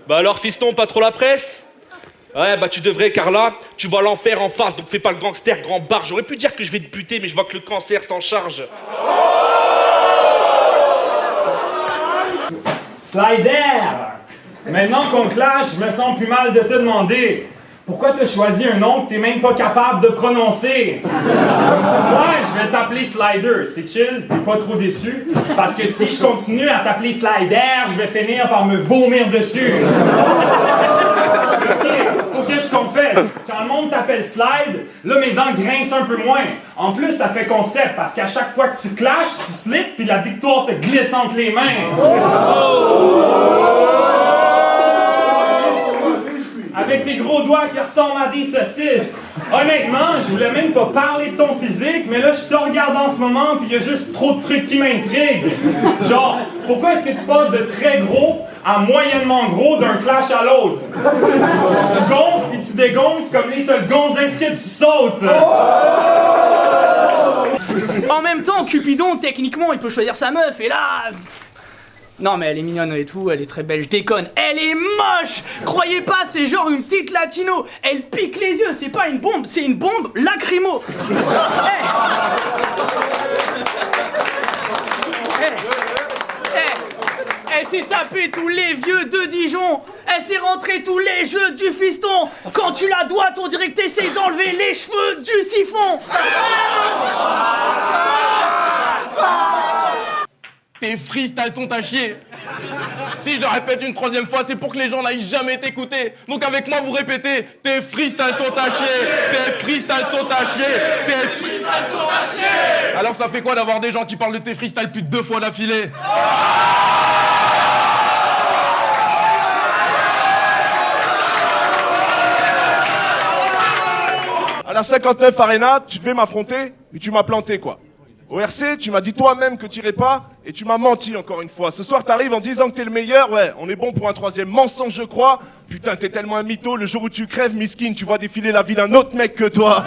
Bah alors fiston, pas trop la presse? Ouais, bah tu devrais, car là, tu vois l'enfer en face, donc fais pas le gangster grand bar. J'aurais pu dire que je vais te buter, mais je vois que le cancer s'en charge. Slider! Maintenant qu'on clash, je me sens plus mal de te demander. Pourquoi t'as choisi un nom que t'es même pas capable de prononcer? Ouais, je vais t'appeler Slider, c'est chill, t'es pas trop déçu? Parce que si je continue à t'appeler Slider, je vais finir par me vomir dessus. Ok, faut que je confesse, quand le monde t'appelle Slide, là mes dents grincent un peu moins. En plus, ça fait concept, parce qu'à chaque fois que tu clashes, tu slips, puis la victoire te glisse entre les mains. Avec tes gros doigts qui ressemblent à des saucisses. Honnêtement, je voulais même pas parler de ton physique, mais là, je te regarde en ce moment, puis il y a juste trop de trucs qui m'intriguent. Genre, pourquoi est-ce que tu passes de très gros à moyennement gros d'un clash à l'autre? Tu gonfles, puis tu dégonfles comme les seuls gonzins que tu sautes. En même temps, Cupidon, techniquement, il peut choisir sa meuf, et là... Non mais elle est mignonne et tout, elle est très belle, je déconne. Elle est moche! Croyez pas, c'est genre une petite latino. Elle pique les yeux, c'est pas une bombe, c'est une bombe lacrymo. Elle s'est tapée tous les vieux de Dijon. Elle s'est rentrée tous les jeux du fiston. Quand tu la dois, on dirait que t'essayes d'enlever les cheveux du siphon. Tes freestyles sont à chier. Si je le répète une troisième fois, c'est pour que les gens n'aillent jamais t'écouter. Donc avec moi, vous répétez, tes freestyles sont à chier. Tes freestyles sont à chier. Tes freestyles sont à chier. Alors ça fait quoi d'avoir des gens qui parlent de tes freestyles plus de 2 fois d'affilée? À la 59 Arena, tu devais m'affronter, mais tu m'as planté, quoi. Au RC, tu m'as dit toi-même que t'irais pas, et tu m'as menti encore une fois. Ce soir, t'arrives en disant que t'es le meilleur, ouais, on est bon pour un troisième mensonge, je crois. Putain, t'es tellement un mytho, le jour où tu crèves, miskin, tu vois défiler la vie d'un autre mec que toi.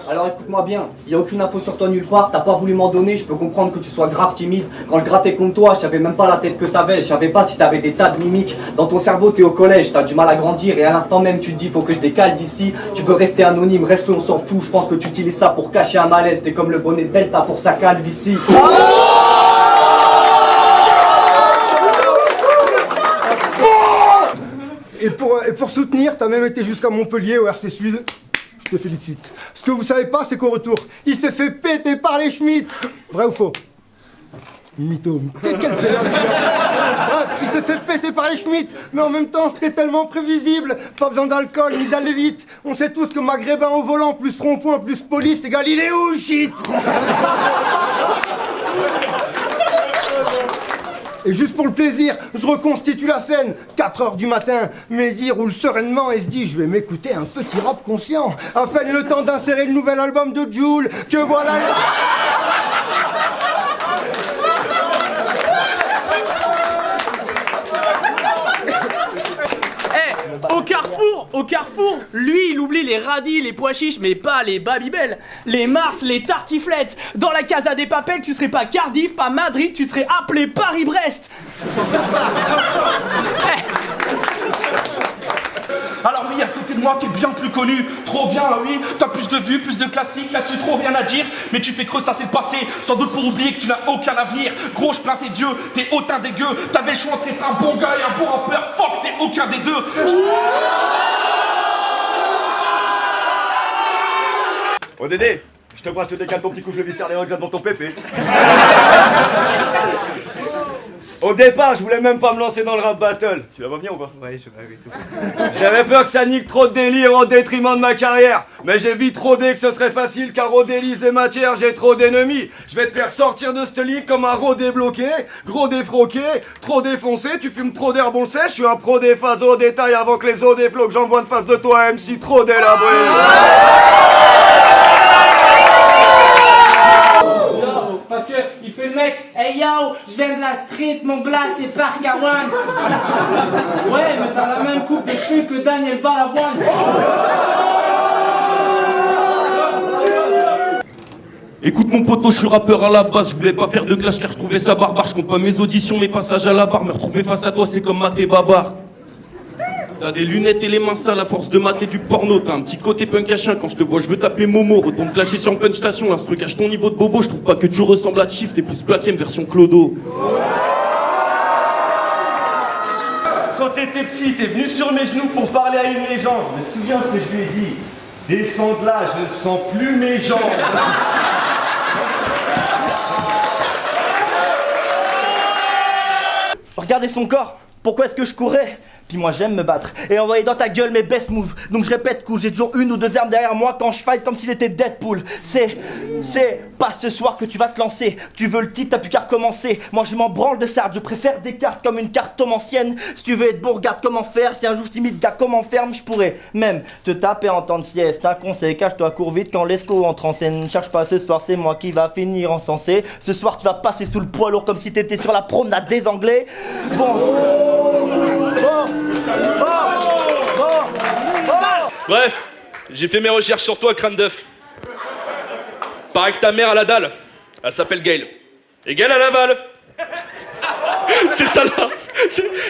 Alors écoute-moi bien, il n'y a aucune info sur toi nulle part, t'as pas voulu m'en donner, je peux comprendre que tu sois grave timide. Quand je grattais contre toi, je savais même pas la tête que t'avais, je savais pas si t'avais des tas de mimiques. Dans ton cerveau t'es au collège, t'as du mal à grandir et à l'instant même tu te dis faut que je décale d'ici. Tu veux rester anonyme, reste on s'en fout, je pense que tu utilises ça pour cacher un malaise, t'es comme le bonnet de Delta pour sa calvitie. Et pour soutenir, t'as même été jusqu'à Montpellier au RC Sud. Je te félicite. Ce que vous savez pas, c'est qu'au retour, il s'est fait péter par les Schmitt. Vrai ou faux? Mytho. Quel père. Bref, il s'est fait péter par les Schmitt. Mais en même temps, c'était tellement prévisible. Pas besoin d'alcool ni d'aller vite. On sait tous que maghrébin au volant, plus rond-point, plus police, égale il est où, shit? Et juste pour le plaisir, je reconstitue la scène. 4h du matin, Mehdi roule sereinement et se dit je vais m'écouter un petit rap conscient. À peine le temps d'insérer le nouvel album de Jul, que voilà... Au carrefour, lui il oublie les radis, les pois chiches, mais pas les babybel, les Mars, les tartiflettes. Dans la Casa des Papels, tu serais pas Cardiff, pas Madrid, tu serais appelé Paris-Brest. Alors oui, à côté de moi, t'es bien plus connu, trop bien, oui, t'as plus de vues, plus de classiques, là-dessus trop rien à dire, mais tu fais creux, ça c'est le passé, sans doute pour oublier que tu n'as aucun avenir. Gros, je plains tes vieux, t'es hautain dégueu, t'avais le choix entre être un bon gars et un bon rappeur, fuck, t'es aucun des deux. Oh Dédé, je te crois, je te décale ton petit couche le viscère des regrets devant ton pépé. Au départ, je voulais même pas me lancer dans le rap battle. Tu vas venir ou pas? Ouais, je vais, oui, tout. J'avais peur que ça nique trop de délire au détriment de ma carrière. Mais j'ai vite rodé que ce serait facile car au délice des matières, j'ai trop d'ennemis. Je vais te faire sortir de ce lit comme un rodé bloqué, gros défroqué, trop défoncé, tu fumes trop d'herbe, on le sait, je suis un pro des phases au détail avant que les eaux des flots que j'envoie de face de toi, MC trop délabré. Parce que il fait le mec, hey yo, je viens de la street, mon glace c'est Park Awan. Ouais, mais t'as la même coupe de cheveux que Daniel Balavoine. Écoute mon poteau, je suis rappeur à la base, je voulais pas faire de clash car je trouvais ça barbare. Je compte pas mes auditions, mes passages à la barre, me retrouver face à toi c'est comme mater babar. T'as des lunettes et les mains sales à force de mater du porno. T'as un petit côté punk à chien, quand je te vois je veux t'appeler Momo. Retourne clasher sur Punch Station, l'instru cache ton niveau de bobo. Je trouve pas que tu ressembles à Chief, t'es plus Black M version Clodo. Quand t'étais petit, t'es venu sur mes genoux pour parler à une légende. Je me souviens ce que je lui ai dit. Descends de là, je ne sens plus mes jambes. Regardez son corps, pourquoi est-ce que je courais? Puis moi j'aime me battre et envoyer dans ta gueule mes best moves. Donc je répète cool, j'ai toujours une ou deux armes derrière moi quand je fight comme s'il était Deadpool. C'est pas ce soir que tu vas te lancer. Tu veux le titre, t'as plus qu'à recommencer. Moi je m'en branle de ça, je préfère des cartes comme une carte tom ancienne. Si tu veux être bon, regarde comment faire. Si un jour je t'imite, gars comment ferme, je pourrais même te taper en temps de sieste. Un conseil, cache-toi, cours vite quand l'esco entre en scène. Ne cherche pas ce soir, c'est moi qui va finir encensé. Ce soir tu vas passer sous le poids lourd comme si t'étais sur la promenade des Anglais. Bon. Bref, j'ai fait mes recherches sur toi, crâne d'œuf. Paraît que ta mère a la dalle. Elle s'appelle Gail. Et Gail a l'aval. C'est ça là.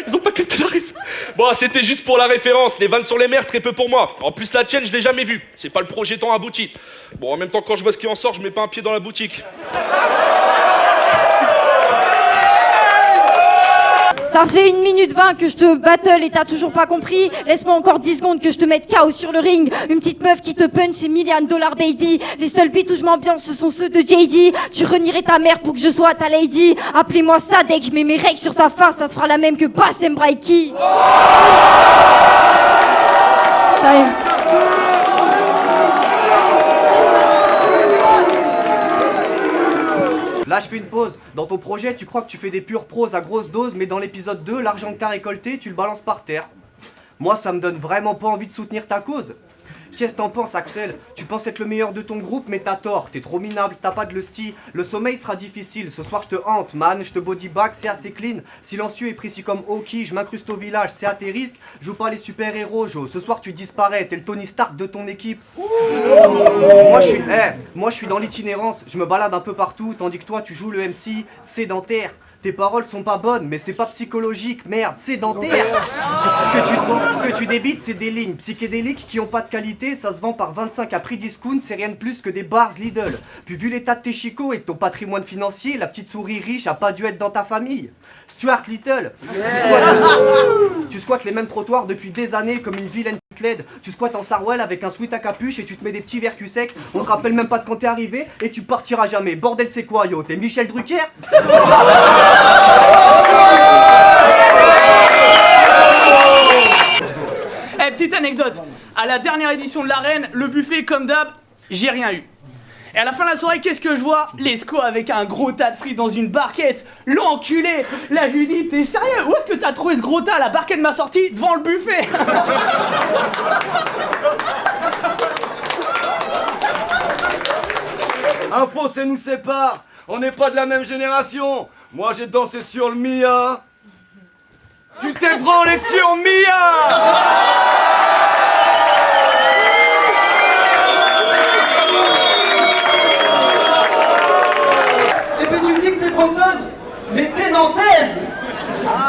Ils ont pas capté la ref. Bon, c'était juste pour la référence. Les vannes sur les mers, très peu pour moi. En plus, la tienne, je l'ai jamais vue. C'est pas le projet tant abouti. Bon, en même temps, quand je vois ce qui en sort, je mets pas un pied dans la boutique. Ça fait 1 minute 20 que je te battle et t'as toujours pas compris. Laisse-moi encore 10 secondes que je te mette KO sur le ring. Une petite meuf qui te punch, c'est $1 million baby. Les seuls beats où je m'ambiance, ce sont ceux de JD. Tu renierais ta mère pour que je sois ta lady. Appelez-moi Sadek, je mets mes règles sur sa face. Ça se fera la même que Bassem Braiki. Ça y est. Là je fais une pause. Dans ton projet tu crois que tu fais des pures prose à grosse dose, mais dans l'épisode 2, l'argent que t'as récolté, tu le balances par terre. Moi ça me donne vraiment pas envie de soutenir ta cause. Qu'est-ce que t'en penses Axel? Tu penses être le meilleur de ton groupe mais t'as tort. T'es trop minable, t'as pas de lusty. Le sommeil sera difficile, ce soir je te hante man. Je te body bag, c'est assez clean. Silencieux et précis comme Oki, je m'incruste au village, c'est à tes risques. Joue pas les super héros Joe. Ce soir tu disparais, t'es le Tony Stark de ton équipe. Moi je suis dans l'itinérance. Je me balade un peu partout tandis que toi tu joues le MC sédentaire. Tes paroles sont pas bonnes, mais c'est pas psychologique, merde, sédentaire. Ce que tu débites, c'est des lignes psychédéliques qui ont pas de qualité, ça se vend par 25 à prix discount, c'est rien de plus que des bars Lidl. Puis vu l'état de tes chicots et de ton patrimoine financier, la petite souris riche a pas dû être dans ta famille. Stuart Little, tu squattes les mêmes trottoirs depuis des années comme une vilaine LED. Tu squattes en Sarwell avec un sweat à capuche et tu te mets des petits verres cul secs. On se rappelle même pas de quand t'es arrivé et tu partiras jamais. Bordel c'est quoi yo? T'es Michel Drucker? Eh, petite anecdote, à la dernière édition de l'arène, le buffet comme d'hab, j'ai rien eu. Et à la fin de la soirée, qu'est-ce que je vois? Lesco avec un gros tas de frites dans une barquette. L'enculé. Là, je lui dis, t'es sérieux? Où est-ce que t'as trouvé ce gros tas? La barquette m'a sorti devant le buffet. Un fossé nous sépare. On n'est pas de la même génération. Moi j'ai dansé sur le Mia. Tu t'es branlé sur Mia. Et puis tu me dis que t'es bretonne, mais t'es nantaise.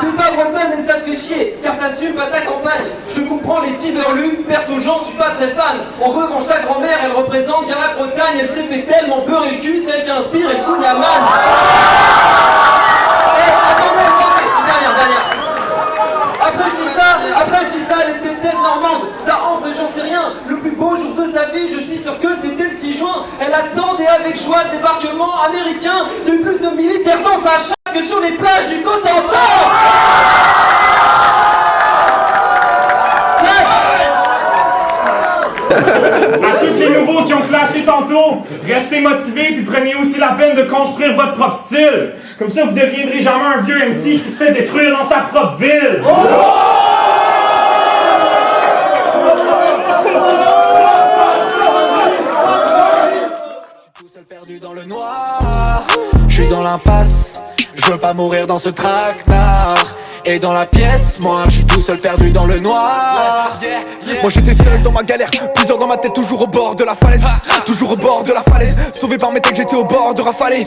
T'es pas bretonne mais ça te fait chier, car t'assumes pas ta campagne. Je te comprends les petits berlus, perso Jean, suis pas très fan. En revanche ta grand-mère, elle représente bien la Bretagne. Elle s'est fait tellement beurrer le cul, c'est elle qui inspire et le coup Yaman. Dernière. Après je dis ça, elle était peut-être normande. Ça en vrai, j'en sais rien. Le plus beau jour de sa vie, je suis sûr que c'était le 6 juin. Elle attendait avec joie le débarquement américain de plus de militaires dans sa chatte que sur les plages du Cotentin. À tous les nouveaux qui ont clashé tantôt, restez motivés puis prenez aussi la peine de construire votre propre style. Comme ça, vous deviendrez jamais un vieux MC qui se fait détruire dans sa propre ville. Je suis tout seul perdu dans le noir. Je suis dans l'impasse. Je veux pas mourir dans ce traquenard. Et dans la pièce, moi je suis tout seul perdu dans le noir. Moi j'étais seul dans ma galère, plusieurs dans ma tête, toujours au bord de la falaise. Toujours au bord de la falaise, sauvé par mes têtes, j'étais au bord de rafaler.